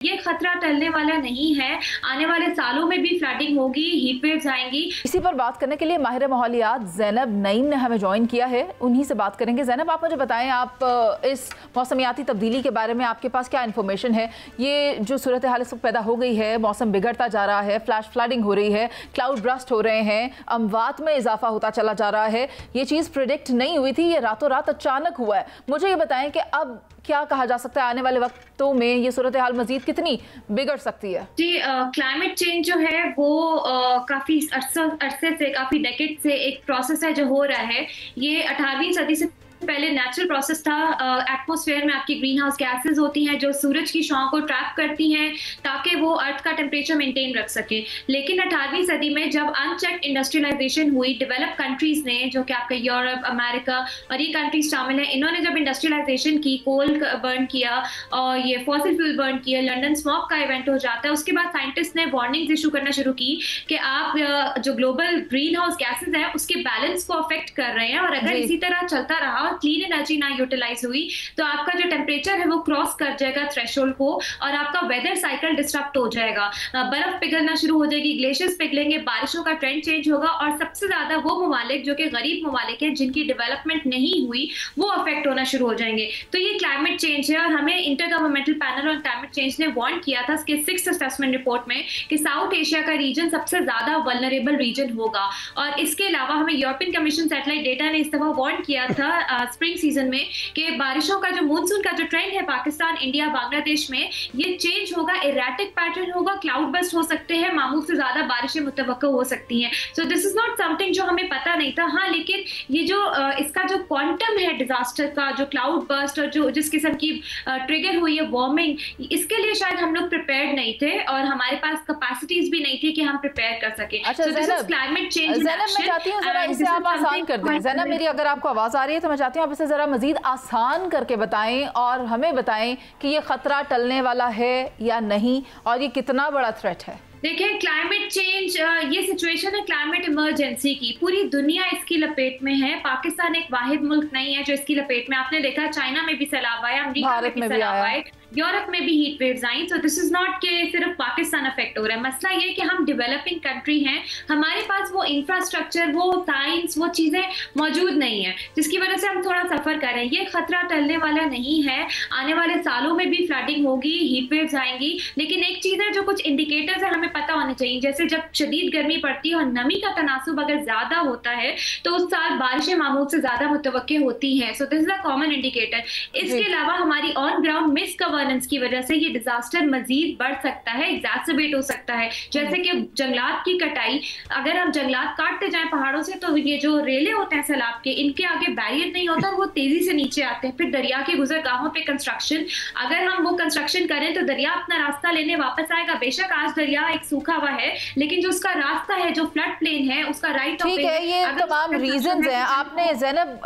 ये खतरा टलने वाला नहीं है। आने वाले सालों में भी फ्लडिंग होगी, हीट वेव्स आएंगी। इसी पर बात करने के लिए माहिर माहौलियात ज़ैनब नईम ने हमें ज्वाइन किया है, उन्हीं से बात करेंगे। ज़ैनब, आप मुझे बताएं, आप इस मौसमियाती तब्दीली के बारे में आपके पास क्या इन्फॉर्मेशन है? ये जो सूरत हाल इस वक्त पैदा हो गई है, मौसम बिगड़ता जा रहा है, फ्लैश फ्लडिंग हो रही है, क्लाउड ब्रस्ट हो रहे हैं, अमवात में इजाफा होता चला जा रहा है, ये चीज़ प्रिडिक्ट नहीं हुई थी, ये रातों रात अचानक हुआ है। मुझे ये बताएं कि अब क्या कहा जा सकता है, आने वाले वक्तों में ये सूरत हाल मजीद कितनी बिगड़ सकती है? जी, क्लाइमेट चेंज जो है वो काफी अरसे से, काफी डेकेड से एक प्रोसेस है जो हो रहा है। ये 18वीं सदी से पहले नेचुरल प्रोसेस था। एटमॉस्फेयर में आपकी ग्रीन हाउस गैसेज होती हैं जो सूरज की छांव को ट्रैप करती हैं ताकि वो अर्थ का टेम्परेचर मेंटेन रख सके। लेकिन 18वीं सदी में जब अनचेक्ड इंडस्ट्रियलाइजेशन हुई, डेवलप कंट्रीज ने, जो कि आपका यूरोप, अमेरिका और ये कंट्रीज शामिल हैं, इन्होंने जब इंडस्ट्रियलाइजेशन की, कोल बर्न किया और ये फॉसिल फ्यूल बर्न किया, लंदन स्मॉग का इवेंट हो जाता है। उसके बाद साइंटिस्ट ने वार्निंग्स इशू करना शुरू की कि आप जो ग्लोबल ग्रीन हाउस गैसेज है उसके बैलेंस को अफेक्ट कर रहे हैं, और अगर इसी तरह चलता रहा, क्लीन एनर्जी ना यूटिलाइज हुई, तो आपका जो टेम्परेचर है वो क्रॉस कर जाएगा थ्रेशोल्ड को और आपका वेदर साइकिल डिस्टर्ब हो जाएगा। बर्फ पिघलना शुरू हो जाएगी, ग्लेशियर्स पिघलेंगे, बारिशों का ट्रेंड चेंज होगा, और सबसे ज्यादा वो ममालिक जो कि गरीब ममालिक हैं, जिनकी डेवलपमेंट नहीं हुई, वो अफेक्ट होना शुरू हो जाएंगे। तो ये क्लाइमेट चेंज है, और हमें inter governmental panel on climate change ने वार्न किया था इसके 6th असेसमेंट रिपोर्ट में कि साउथ एशिया का रीजन सबसे ज्यादा वल्नरेबल रीजन होगा। और इसके अलावा हमें यूरोपियन कमीशन सैटेलाइट डेटा ने इस दफा वार्न किया था स्प्रिंग सीजन में कि बारिशों का जो मॉनसून का जो ट्रेंड है पाकिस्तान, इंडिया, बांग्लादेश में, ये चेंज होगा, इरेटिक पैटर्न होगा, क्लाउड बस्ट हो सकते हैं, मामूल से ज्यादा बारिशें मुतवक्को हो सकती हैं। So this is not something जो हमें पता नहीं था। हाँ, लेकिन ये जो इसका जो क्वांटम है डिजास्टर का, जो क्लाउड बस्ट और जो जिस किस्म की ट्रिगर हुई है वार्मिंग, इसके लिए शायद हम लोग प्रिपेयर्ड नहीं थे और हमारे पास कैपेसिटीज भी नहीं थी कि हम प्रिपेयर कर सके। अच्छा क्लाइमेट चेंज। ज़ैनब, मैं चाहती हूँ जरा इसे आप आसान कर दें। ज़ैनब, मेरी अगर आपको आवाज आ रही है तो मैं चाहती हूँ आप इसे जरा मजीद आसान करके बताएं और हमें बताएं कि ये खतरा टलने वाला है या नहीं, और ये कितना बड़ा थ्रेट है। देखिए, क्लाइमेट चेंज ये सिचुएशन है क्लाइमेट इमरजेंसी की, पूरी दुनिया इसकी लपेट में है। पाकिस्तान एक वाहिद मुल्क नहीं है जो इसकी लपेट में। आपने देखा चाइना में भी सैलाब आया, अमेरिका में भी सैलाब आए, यूरोप में भी heat waves I. So this is not के सिर्फ पाकिस्तान अफेक्ट हो रहा है। मसला ये कि हम डेवलपिंग कंट्री हैं, हमारे पास वो इंफ्रास्ट्रक्चर, वो साइंस, वो चीजें मौजूद नहीं है, जिसकी वजह से हम थोड़ा सफर कर रहे हैं। ये खतरा टलने वाला नहीं है। आने वाले सालों में भी फ्लडिंग होगी, हीट वेव्स आएंगी। लेकिन एक चीज है, जो कुछ इंडिकेटर्स है हमें पता होने चाहिए, जैसे जब शदीद गर्मी पड़ती है और नमी का तनासुब अगर ज्यादा होता है तो उस साल बारिशें मामूल से ज्यादा मुतवक्के होती हैं। So this is a common indicator. इसके अलावा हमारी ऑन ग्राउंड मिस गवर्नेंस की वजह से ये डिजास्टर मजीद बढ़ सकता है, एग्जैस्परेट हो सकता है। जैसे कि जंगलात की कटाई, अगर हम जंगलात काटते जाएं पहाड़ों से, तो ये जो रेले होते हैं सैलाब के, इनके आगे बैरियर नहीं होता और वो तेजी से नीचे आते हैं। फिर दरिया के गुजरगाहों पे कंस्ट्रक्शन, अगर हम वो कंस्ट्रक्शन करें तो दरिया अपना रास्ता लेने वापस आएगा। बेशक आज दरिया एक सूखा हुआ है, लेकिन जो उसका रास्ता है, जो फ्लड प्लेन है, उसका राइट ऑफ वे, ठीक है, ये तमाम रीजंस हैं। आपने ज़ैनब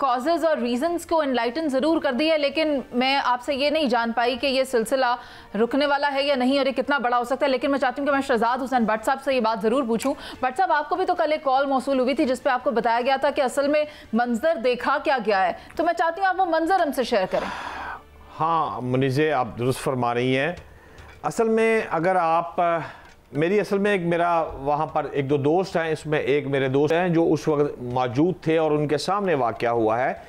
कॉजेज और रीजंस को एनलाइटन जरूर कर दिया, लेकिन मैं आपसे ये नहीं जान पाई कि ये सिलसिला रुकने वाला है या नहीं और ये कितना बड़ा हो सकता है। लेकिन मैं चाहती हूँ कि मैं शहजाद हुसैन भट्ट साहब से ये बात जरूर पूछूं। भट्ट साहब, आपको भी तो कल एक कॉल मौसूल हुई थी जिसपे आपको बताया गया था कि असल में मंजर देखा क्या गया है, तो मैं चाहती हूँ आप वो मंजर हमसे शेयर करें। हाँ मुनीज़े, आप दुरुस्त फरमा रही हैं। असल में अगर आप मेरी असल में एक मेरा वहाँ पर एक दो दोस्त हैं, इसमें एक मेरे दोस्त हैं जो उस वक्त मौजूद थे और उनके सामने वाक़या हुआ है।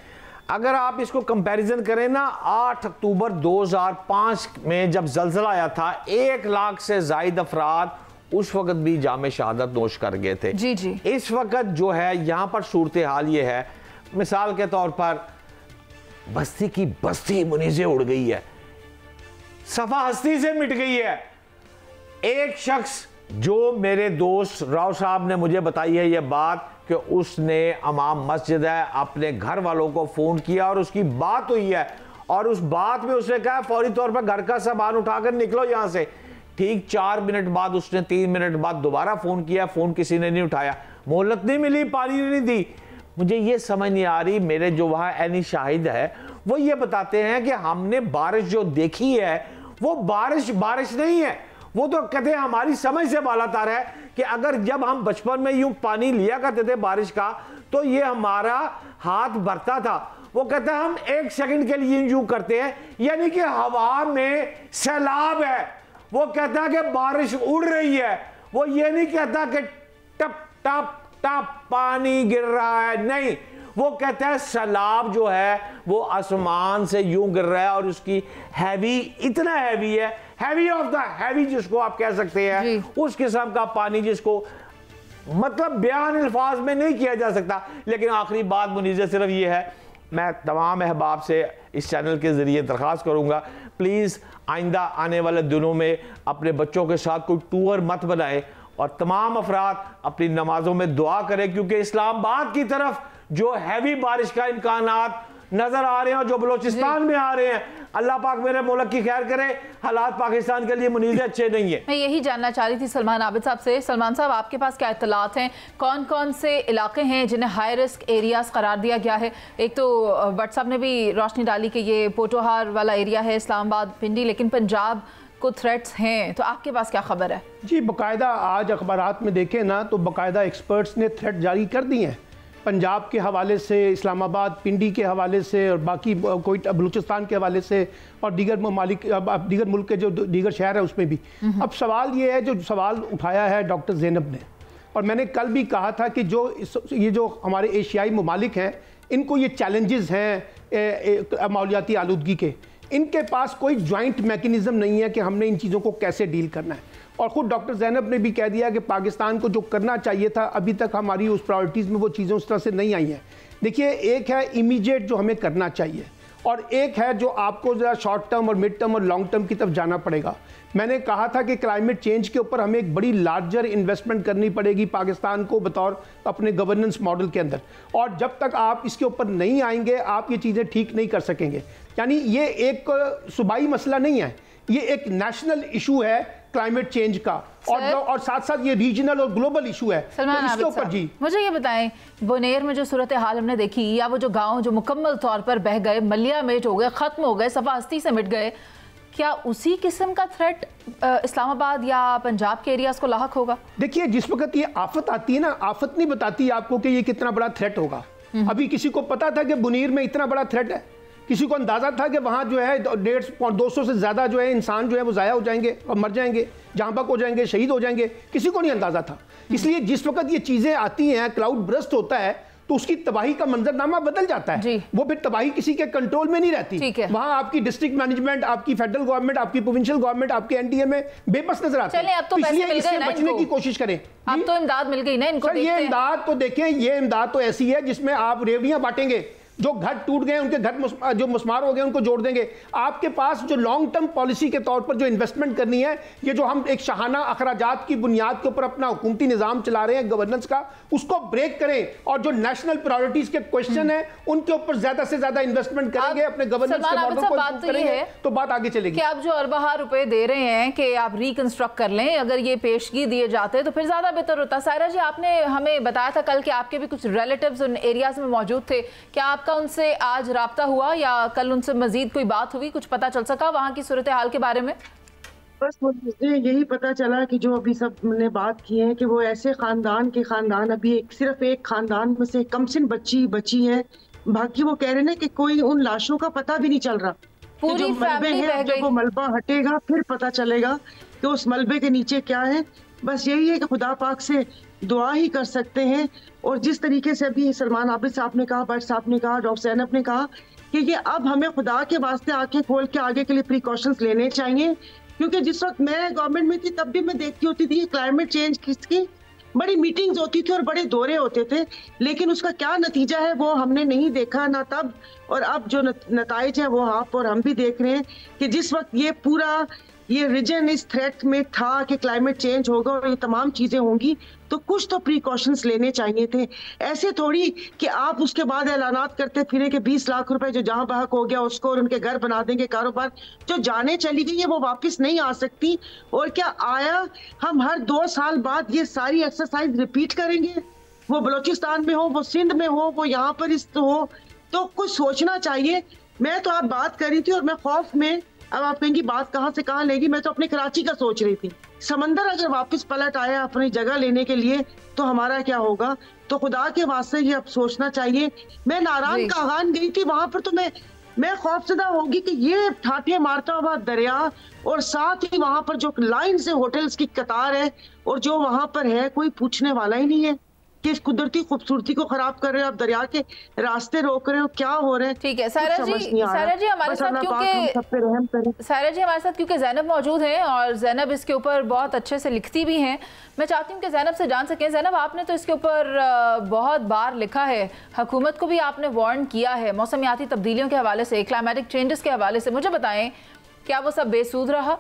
अगर आप इसको कंपैरिजन करें ना, 8 अक्टूबर 2005 में जब ज़लज़ला आया था, 1 लाख से ज़ायद अफराद उस वक्त भी जामे शहादत नोश कर गए थे। जी जी। इस वक्त जो है यहाँ पर सूरत हाल ये है, मिसाल के तौर पर बस्ती की बस्ती मुनीज़े उड़ गई है, सफा हस्ती से मिट गई है। एक शख्स जो मेरे दोस्त राव साहब ने मुझे बताई है ये बात कि उसने अमाम मस्जिद है अपने घर वालों को फ़ोन किया और उसकी बात हुई है, और उस बात में उसने कहा फौरी तौर पर घर का सामान उठाकर निकलो यहाँ से। ठीक 4 मिनट बाद उसने 3 मिनट बाद दोबारा फ़ोन किया, फ़ोन किसी ने नहीं उठाया, मोहलत नहीं मिली, पानी नहीं दी। मुझे ये समझ नहीं आ रही, मेरे जो वहाँ ऐनी शाहिद है वो ये बताते हैं कि हमने बारिश जो देखी है वो बारिश नहीं है, वो तो कहते हैं हमारी समझ से बालातर है कि अगर जब हम बचपन में यूं पानी लिया करते थे बारिश का तो ये हमारा हाथ भरता था। वो कहता है हम 1 सेकंड के लिए यूं करते हैं, यानी कि हवा में सैलाब है। वो कहता है कि बारिश उड़ रही है, वो ये नहीं कहता कि टप टप टप पानी गिर रहा है, नहीं, वो कहता है सैलाब जो है वो आसमान से यूं गिर रहा है और उसकी हैवी, इतना हैवी है, हैवी ऑफ द हैवी जिसको आप कह सकते हैं, उस किस्म का पानी जिसको मतलब बयान अल्फाज में नहीं किया जा सकता। लेकिन आखिरी बात मुनीज़ सिर्फ ये है, मैं तमाम अहबाब से इस चैनल के ज़रिए दरख्वास्त करूँगा, प्लीज़ आइंदा आने वाले दिनों में अपने बच्चों के साथ कोई टूर मत बनाएं और तमाम अफराद अपनी नमाजों में दुआ करें, क्योंकि इस्लामाबाद की तरफ जो हैवी बारिश का इम्कानात नजर आ रहे हैं और जो बलोचिस्तान में आ रहे हैं, अल्लाह पाक मेरे मुल्क की खैर करे। हालात पाकिस्तान के लिए मुनीज़ अच्छे नहीं है। मैं यही जानना चाह रही थी सलमान आबिद साहब से। सलमान साहब, आपके पास क्या इत्तलात हैं, कौन कौन से इलाके हैं जिन्हें हाई रिस्क एरियाज करार दिया गया है? एक तो व्हाट्सएप ने भी रोशनी डाली कि ये पोटोहार वाला एरिया है, इस्लामाबाद, पिंडी, लेकिन पंजाब को थ्रेट्स हैं, तो आपके पास क्या खबर है? जी, बाकायदा आज अखबारात में देखें ना तो बाकायदा एक्सपर्ट्स ने थ्रेट जारी कर दिए हैं, पंजाब के हवाले से, इस्लामाबाद, पिंडी के हवाले से और बाकी कोई बलूचिस्तान के हवाले से और दीगर ममालिक, दीगर मुल्क के जो दीगर शहर है उसमें भी। अब सवाल ये है, जो सवाल उठाया है डॉक्टर ज़ैनब ने, और मैंने कल भी कहा था कि ये जो हमारे एशियाई ममालिक हैं, इनको ये चैलेंजेस हैं माहौलियाती आलूदगी के, इनके पास कोई जॉइंट मैकेनिज़्म नहीं है कि हमने इन चीज़ों को कैसे डील करना है। और ख़ुद डॉक्टर ज़ैनब ने भी कह दिया कि पाकिस्तान को जो करना चाहिए था अभी तक हमारी उस प्रायोरिटीज़ में वो चीज़ें उस तरह से नहीं आई हैं। देखिए, एक है इमीडिएट जो हमें करना चाहिए और एक है जो आपको ज़रा शॉर्ट टर्म और मिड टर्म और लॉन्ग टर्म की तरफ जाना पड़ेगा। मैंने कहा था कि क्लाइमेट चेंज के ऊपर हमें एक बड़ी लार्जर इन्वेस्टमेंट करनी पड़ेगी पाकिस्तान को बतौर अपने गवर्नेंस मॉडल के अंदर, और जब तक आप इसके ऊपर नहीं आएंगे आप ये चीज़ें ठीक नहीं कर सकेंगे। यानी ये एक सूबाई मसला नहीं है, ये एक नेशनल इशू है क्लाइमेट चेंज का, और साथ साथ ये रीजनल और ग्लोबल इशू है। तो इसके ऊपर जी मुझे ये बताएं, बोनेर में जो सूरत हाल हमने देखी, या वो जो गांव जो मुकम्मल तौर पर बह गए, मलिया मेट हो गए, ख़त्म हो गए, सफा हस्ती से मिट गए, क्या उसी किस्म का थ्रेट इस्लामाबाद या पंजाब के एरियाज को लाहक होगा? देखिए, जिस वक्त ये आफत आती है ना, आफत नहीं बताती आपको कि ये कितना बड़ा थ्रेट होगा। अभी किसी को पता था कि बुनीर में इतना बड़ा थ्रेट है? किसी को अंदाजा था कि वहाँ जो है 150-200 से ज़्यादा जो है इंसान जो है वो ज़ाया हो जाएंगे और मर जाएंगे, जहाँ बक हो जाएंगे, शहीद हो जाएंगे? किसी को नहीं अंदाजा था। इसलिए जिस वक्त ये चीज़ें आती हैं, क्लाउड ब्रस्ट होता है, तो उसकी तबाही का मंजरनामा बदल जाता है। वो फिर तबाही किसी के कंट्रोल में नहीं रहती। वहाँ आपकी डिस्ट्रिक्ट मैनेजमेंट, आपकी फेडरल गवर्नमेंट, आपकी प्रोविंशियल गवर्नमेंट, आपकी एनडीए में बेबस नजर आती है। तो इसलिए इससे बचने की कोशिश करें। अब तो इमदाद मिल गई ना इनको। ये इमदाद तो देखें, ये इमदाद तो ऐसी है जिसमें आप रेवड़ियां बांटेंगे, जो घर टूट गए उनके घर जो मुस्मार हो गए उनको जोड़ देंगे। आपके पास जो लॉन्ग टर्म पॉलिसी के तौर पर जो इन्वेस्टमेंट करनी है, ये जो हम एक शाहाना अखराजात की बुनियाद के ऊपर अपना हुकूमती निज़ाम चला रहे हैं गवर्नेंस का, उसको ब्रेक करें और जो नेशनल प्रायोरिटीज के क्वेश्चन है उनके ऊपर ज्यादा से ज्यादा इन्वेस्टमेंट करेंगे, अपने गवर्नेंस के मॉडल को इम्प्रूव करेंगे, तो बात आगे चलेगी। कि आप जो अरबा रुपए दे रहे हैं कि आप रिकंस्ट्रक्ट कर लें, अगर ये पेशगी दिए जाते तो फिर ज्यादा बेहतर होता। सायरा जी, आपने हमें बताया था कल कि आपके भी कुछ रिलेटिव्स उन एरियाज में मौजूद थे, क्या आपका उनसे आज राब्ता हुआ या कल उनसे मजीद कोई बात हुई, कुछ पता चल सका वहाँ की सूरत हाल के बारे में? बस मुझे यही पता चला कि जो अभी सब ने बात की है कि वो ऐसे खानदान अभी सिर्फ एक खानदान में से कमसिन बच्ची बची है, बाकी वो कह रहे हैं कि कोई उन लाशों का पता भी नहीं चल रहा। पूरी जो मलबे हैं, जब वो मलबा हटेगा फिर पता चलेगा कि उस मलबे के नीचे क्या है। बस यही है कि खुदा पाक से दुआ ही कर सकते हैं। और जिस तरीके से अभी सलमान आबिद साहब ने कहा, भट्ट साहब ने कहा, डॉक्टर ज़ैनब ने कहा कि ये अब हमें खुदा के वास्ते आंखें खोल के आगे के लिए प्रिकॉशंस लेने चाहिए, क्योंकि जिस वक्त मैं गवर्नमेंट में थी तब भी मैं देखती होती थी क्लाइमेट चेंज की बड़ी मीटिंग्स होती थी और बड़े दौरे होते थे, लेकिन उसका क्या नतीजा है वो हमने नहीं देखा ना तब, और अब जो नताइज है वो आप और हम भी देख रहे हैं कि जिस वक्त ये पूरा ये रीजन इस थ्रेट में था कि क्लाइमेट चेंज होगा और ये तमाम चीजें होंगी, तो कुछ तो प्रिकॉशंस लेने चाहिए थे। ऐसे थोड़ी कि आप उसके बाद ऐलानात करते फिरे कि 20 लाख रुपए जो जहां बहक हो गया उसको और उनके घर बना देंगे, कारोबार जो जाने चली गई है वो वापस नहीं आ सकती। और क्या आया हम हर 2 साल बाद ये सारी एक्सरसाइज रिपीट करेंगे? वो बलोचिस्तान में हो, वो सिंध में हो, वो यहाँ पर इस हो, तो कुछ सोचना चाहिए। मैं तो आप बात कर रही थी और मैं खौफ में अब आप कहेंगी बात कहाँ से कहाँ लेगी, मैं तो अपने कराची का सोच रही थी। समंदर अगर वापस पलट आया अपनी जगह लेने के लिए तो हमारा क्या होगा? तो खुदा के वास्ते ये अब सोचना चाहिए। मैं नारायण कागान गई थी, वहां पर तो मैं खौफजदा होगी कि ये ठाठे मारता हुआ दरिया और साथ ही वहां पर जो लाइन से होटल्स की कतार है और जो वहां पर है, कोई पूछने वाला ही नहीं है कि इस कुदरती खूबसूरती को खराब कर रहे हो, आप दरिया के रास्ते रोक रहे हो, क्या हो रहा है। ठीक है सायरा जी हमारे साथ क्योंकि ज़ैनब मौजूद हैं और ज़ैनब इसके ऊपर बहुत अच्छे से लिखती भी हैं, मैं चाहती हूँ कि ज़ैनब से जान सकें। ज़ैनब, आपने तो इसके ऊपर बहुत बार लिखा है, हुकूमत को भी आपने वार्न किया है मौसमियाती तब्दीलियों के हवाले से, क्लाइमेटिक चेंजेस के हवाले से, मुझे बताएं क्या वो सब बेसूद रहा?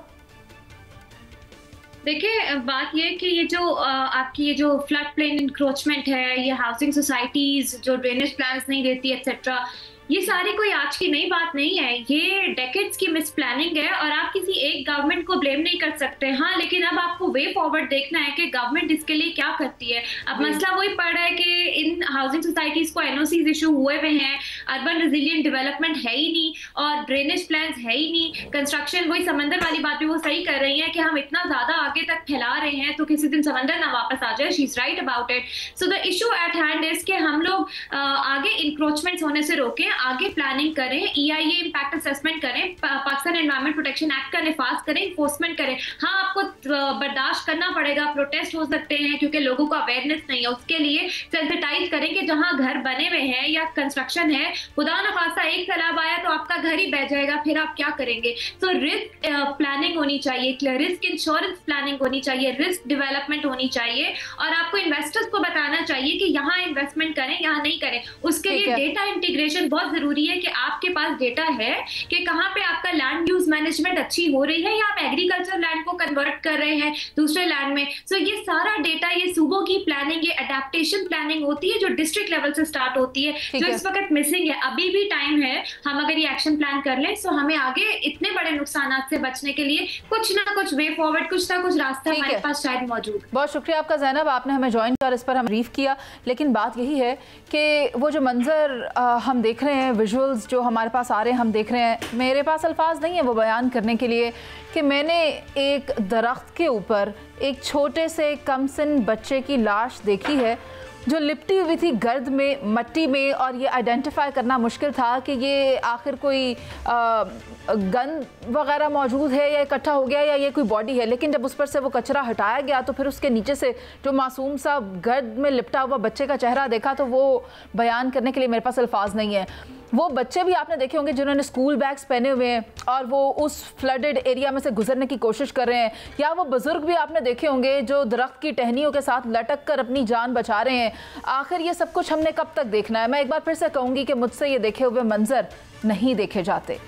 देखिए, बात ये कि ये जो आपकी ये जो फ्लड प्लेन इंक्रोचमेंट है, ये हाउसिंग सोसाइटीज जो ड्रेनेज प्लान्स नहीं देती एक्सेट्रा, ये सारी कोई आज की नई बात नहीं है, ये डेकेड्स की मिस प्लानिंग है और आप किसी एक गवर्नमेंट को ब्लेम नहीं कर सकते। हाँ, लेकिन अब आपको वे फॉरवर्ड देखना है कि गवर्नमेंट इसके लिए क्या करती है। अब मसला वही पड़ रहा है कि इन हाउसिंग सोसाइटीज को एनओसीज इशू हुए हुए हैं, अर्बन रेजिलियंट डेवलपमेंट है ही नहीं और ड्रेनेज प्लान्स है ही नहीं, कंस्ट्रक्शन, वही समंदर वाली बात भी वो सही कर रही है कि हम इतना ज्यादा आगे तक फैला रहे हैं तो किसी दिन समंदर ना वापस आ जाए। She is right about it. So the issue at hand is कि हम लोग आगे इंक्रोचमेंट्स होने से रोकें, आगे प्लानिंग करें, EIA इम्पैक्ट असेसमेंट करें, पाकिस्तान एनवायरमेंट प्रोटेक्शन एक्ट का निफाज करें, इन्फोर्समेंट करें। हाँ, आपको बर्दाश्त करना पड़ेगा, प्रोटेस्ट हो सकते हैं क्योंकि लोगों को अवेयरनेस नहीं है, उसके लिए सेंसिटाइज करें कि जहां घर बने हुए हैं या कंस्ट्रक्शन है, खुदा न खास्ता एक सैलाब आया तो आपका घर ही बह जाएगा, फिर आप क्या करेंगे? सो रिस्क प्लानिंग होनी चाहिए, रिस्क इंश्योरेंस प्लानिंग होनी चाहिए, रिस्क डेवलपमेंट होनी चाहिए और आपको इन्वेस्टर्स को बताना चाहिए कि यहाँ इन्वेस्टमेंट करें, यहाँ नहीं करें। उसके लिए डेटा इंटीग्रेशन बहुत जरूरी है कि आपके पास डेटा है कि कहां पे आपका लैंड यूज मैनेजमेंट अच्छी हो रही है या आप एग्रीकल्चर लैंड को कन्वर्ट कर रहे हैं दूसरे लैंड में। सो ये सारा डेटा, ये सूबों की प्लानिंग, ये अडेप्टेशन प्लानिंग होती है जो डिस्ट्रिक्ट लेवल से स्टार्ट होती है, जो इस वक्त मिसिंग है। अभी भी टाइम है, हम अगर ये एक्शन प्लान कर लें सो हमें आगे इतने बड़े नुकसान से बचने के लिए कुछ ना कुछ वे फॉरवर्ड, कुछ ना कुछ रास्ता हमारे पास शायद मौजूद। बहुत शुक्रिया आपका ज़ैनब, आपने हमें ज्वाइन कर इस पर हम ब्रीफ किया। लेकिन बात यही है कि वो जो मंजर हम देख रहे हैं, विजुअल्स जो हमारे पास आ रहे हैं, हम देख रहे हैं, मेरे पास अल्फाज नहीं है वो बयान करने के लिए कि मैंने एक दरख्त के ऊपर एक छोटे से कमसिन बच्चे की लाश देखी है जो लिपटी हुई थी गर्द में, मट्टी में, और ये आइडेंटिफाई करना मुश्किल था कि ये आखिर कोई गन वगैरह मौजूद है या इकट्ठा हो गया या ये कोई बॉडी है। लेकिन जब उस पर से वो कचरा हटाया गया तो फिर उसके नीचे से जो मासूम सा गर्द में लिपटा हुआ बच्चे का चेहरा देखा तो वो बयान करने के लिए मेरे पास अल्फाज नहीं है। वो बच्चे भी आपने देखे होंगे जिन्होंने स्कूल बैग्स पहने हुए हैं और वो उस फ्लडेड एरिया में से गुजरने की कोशिश कर रहे हैं, या वो बुजुर्ग भी आपने देखे होंगे जो दरख्त की टहनियों के साथ लटक कर अपनी जान बचा रहे हैं। आखिर ये सब कुछ हमने कब तक देखना है? मैं एक बार फिर से कहूँगी कि मुझसे ये देखे हुए मंजर नहीं देखे जाते।